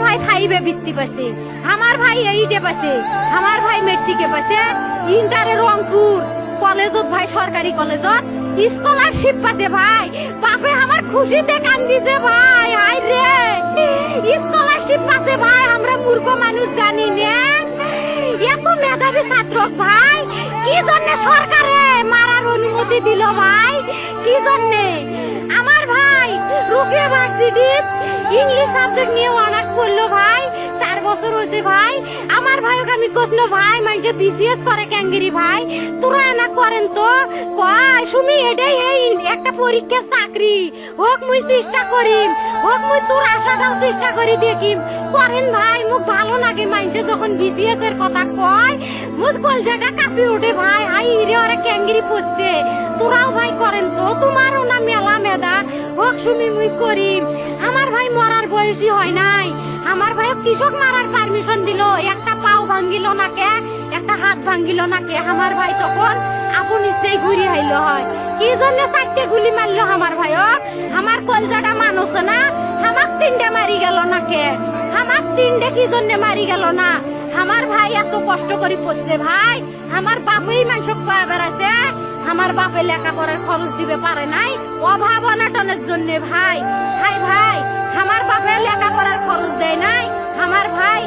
ভাই খাইবে বৃত্তি পাচ্ছে, আমার ভাই এইটে পাচ্ছে, আমার ভাই মেট্রিকে পাচ্ছে, ইন্টারে রংপুর কলেজত ভাই সরকারি কলেজত স্কলারশিপ পাতে ভাই। বাপে আমার খুশিতে কান্দিছে ভাই, হাই রে স্কলারশিপ পাতে ভাই। আমরা মূর্খ মানুষ জানি না এত মেধাবী ছাত্র ভাই কি জন্য সরকারে মারার অনুমতি দিল ভাই, কি জন্য? আমার ভাই রুকিয়া ভার্সিটি ইংলিশ সাবজেক্ট নিয়ে অনার্স করলো ভাই, 4 বছর হয়েছে ভাই। আমার ভাইকে আমি কইনো ভাই মানে বিসিএস করে ক্যাঙ্গেরি ভাই, তোরা না করেন তো কয় সুমি এটাই এই একটা পরীক্ষা চাকরি হোক মুই চেষ্টা করিম, হোক মুই তোর আশাটাও চেষ্টা করি দেখিম করেন ভাই। মুখ ভালো লাগে মানুষে যখন বিসিএস এর কথা কয়, মুখ কলজাটা কাঁপি ওঠে ভাই, হাই রে ওরা ক্যাঙ্গেরি পড়ছে। তোরাও ভাই করেন তো, তোমারও না মেলা মেধা, হোক সুমি মুই করিম। আমার ভাই মরার বয়সী হয় নাই, আমার ভাই কৃষক মারার পারমিশন দিল, একটা পাও ভাঙ্গিল না কে, একটা হাত ভাঙ্গিল না কে। আমার ভাই তখন আপন ইচ্ছেই ঘুরি আইলো হয়, কি জন্য 4টে গুলি মারলো আমার ভাইক? আমার কলজাটা মানুষ না, আমার 3টে মারি গেল না কে? আমার 3টে কি জন্য মারি গেল না? আমার ভাই এত কষ্ট করে পড়ছে ভাই, আমার বাপই মানুষ কয়া বেড়াচ্ছে, আমার বাপে লেখাপড়ার খরচ দিবে পারে নাই অভাব অনাটনের জন্য ভাই। ভাই ভাই আমার বাপে লেখাপড়ার খরচ দেয় নাই, আমার ভাই